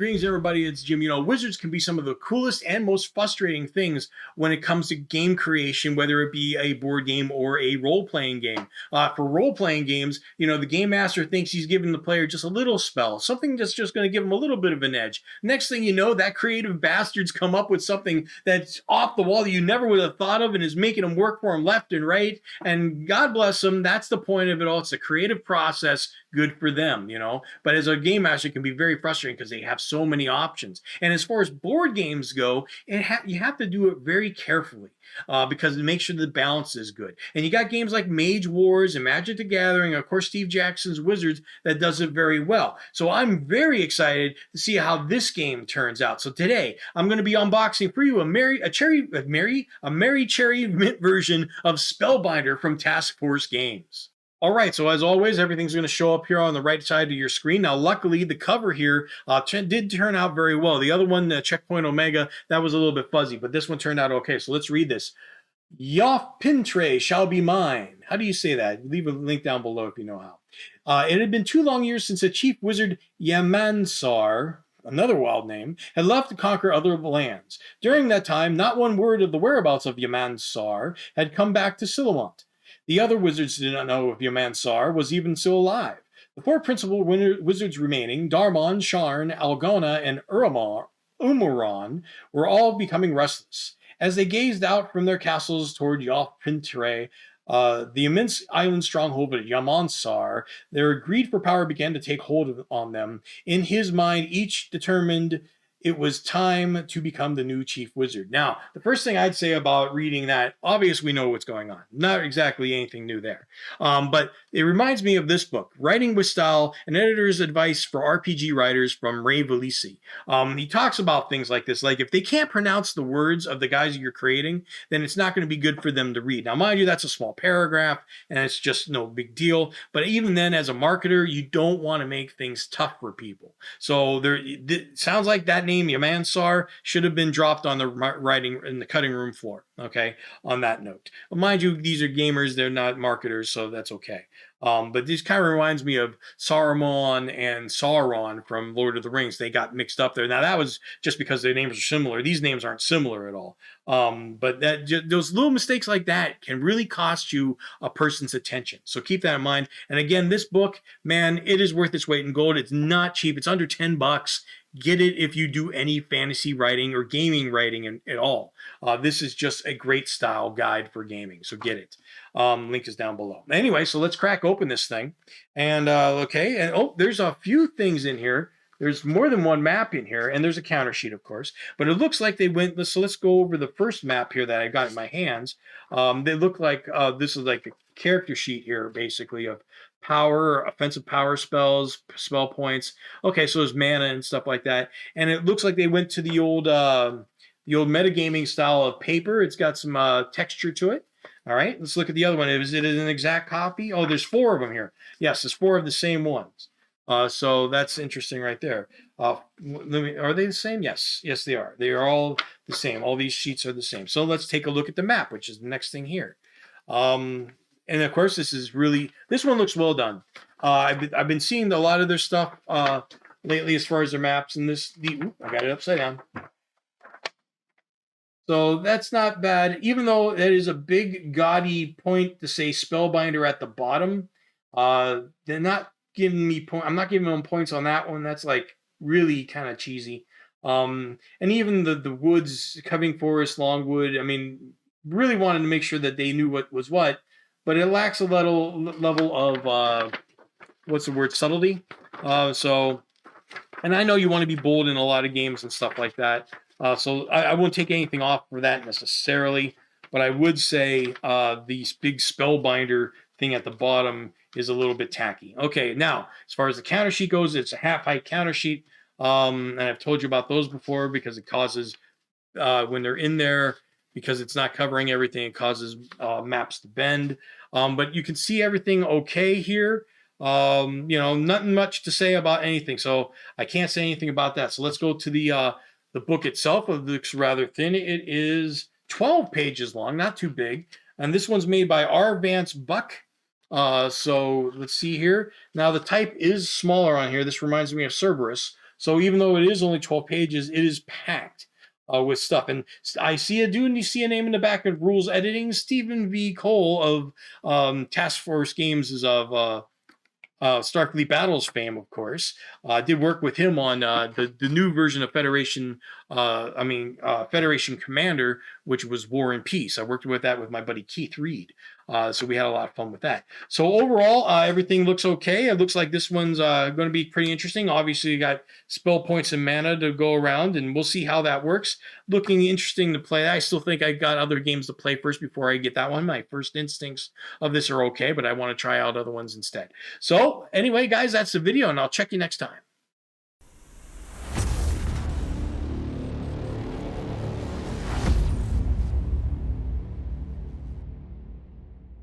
Greetings, everybody. It's Jim. You know, wizards can be some of the coolest and most frustrating things when it comes to game creation, whether it be a board game or a role-playing game. For role-playing games, you know, the game master thinks he's giving the player just a little spell, something that's just going to give him a little bit of an edge. Next thing you know, that creative bastard's come up with something that's off the wall that you never would have thought of and is making them work for him left and right. And God bless them, that's the point of it all. It's a creative process, good for them, you know. But as a game master, it can be very frustrating because they have so many options. And as far as board games go, you have to do it very carefully because to make sure the balance is good. And you got games like Mage Wars and Magic the Gathering, of course, Steve Jackson's Wizards that does it very well. So I'm very excited to see how this game turns out. So today I'm going to be unboxing for you a Merry Cherry Mint version of Spellbinder from Task Force Games. All right, so as always, everything's going to show up here on the right side of your screen. Now, luckily, the cover here did turn out very well. The other one, Checkpoint Omega, that was a little bit fuzzy, but this one turned out okay. So let's read this. Yoth shall be mine. How do you say that? Leave a link down below if you know how. It had been 2 long years since the chief wizard Yamansar, another wild name, had left to conquer other lands. During that time, not one word of the whereabouts of Yamansar had come back to Silawant. The other wizards did not know if Yamansar was even still alive. The 4 principal wizards remaining, Darmon, Sharn, Algona, and Umuran, were all becoming restless. As they gazed out from their castles toward Yoth the immense island stronghold of Yamansar, their greed for power began to take hold on them. In his mind, each determined it was time to become the new chief wizard. Now, the first thing I'd say about reading that, obviously we know what's going on. Not exactly anything new there. But it reminds me of this book, Writing with Style, an editor's advice for RPG writers from Ray Velisi. He talks about things like this, like if they can't pronounce the words of the guys you're creating, then it's not going to be good for them to read. Now, mind you, that's a small paragraph, and it's just no big deal. But even then, as a marketer, you don't want to make things tough for people. So it sounds like that name, Yamansar, should have been dropped on the writing in the cutting room floor. Okay, on that note. But mind you, these are gamers, they're not marketers, so that's okay. But this kind of reminds me of Saruman and Sauron from Lord of the Rings. They got mixed up there. Now, that was just because their names are similar. These names aren't similar at all. But those little mistakes like that can really cost you a person's attention. So keep that in mind. And again, this book, man, it is worth its weight in gold. It's not cheap. It's under $10. Get it if you do any fantasy writing or gaming writing at all. This is just a great style guide for gaming, so get it. Link is down below. Anyway, so let's crack open this thing. And okay, and oh, there's a few things in here. There's more than one map in here, and there's a counter sheet, of course. But it looks like they went, so let's go over the first map here that I got in my hands. They look like this is like a character sheet here, basically, of power, offensive power spells, spell points. Okay, so there's mana and stuff like that. And it looks like they went to the old metagaming style of paper. It's got some texture to it. All right, let's look at the other one. Is it an exact copy? Oh, there's 4 of them here. Yes, there's 4 of the same ones. So that's interesting right there. Are they the same? Yes, they are. They are all the same. All these sheets are the same. So let's take a look at the map, which is the next thing here. And of course, this one looks well done. I've been seeing a lot of their stuff lately as far as their maps, and I got it upside down. So that's not bad, even though that is a big gaudy point to say Spellbinder at the bottom. They're not giving me I'm not giving them points on that one. That's like really kind of cheesy. And even the woods, Coving Forest, Longwood, I mean, really wanted to make sure that they knew what was what, but it lacks a level of what's the word, subtlety. And I know you want to be bold in a lot of games and stuff like that. So I won't take anything off for that necessarily, but I would say the big Spellbinder thing at the bottom is a little bit tacky. Okay, now, as far as the counter sheet goes, it's a half-height counter sheet, and I've told you about those before because it causes, when they're in there, because it's not covering everything, it causes maps to bend. But you can see everything okay here. You know, nothing much to say about anything, so I can't say anything about that. So let's go to the book itself. It looks rather thin. It is 12 pages long, not too big. And this one's made by R. Vance Buck. So let's see here. Now the type is smaller on here. This reminds me of Cerberus. So even though it is only 12 pages, it is packed with stuff. And I see a name in the back of rules editing. Stephen V. Cole of Task Force Games is of Starkly Battles fame, of course. Did work with him on the new version of Federation. Federation Commander, which was War and Peace. I worked with that with my buddy Keith Reed. So we had a lot of fun with that. So overall, everything looks okay. It looks like this one's going to be pretty interesting. Obviously, you got spell points and mana to go around, and we'll see how that works. Looking interesting to play. I still think I got other games to play first before I get that one. My first instincts of this are okay, but I want to try out other ones instead. So anyway, guys, that's the video, and I'll check you next time.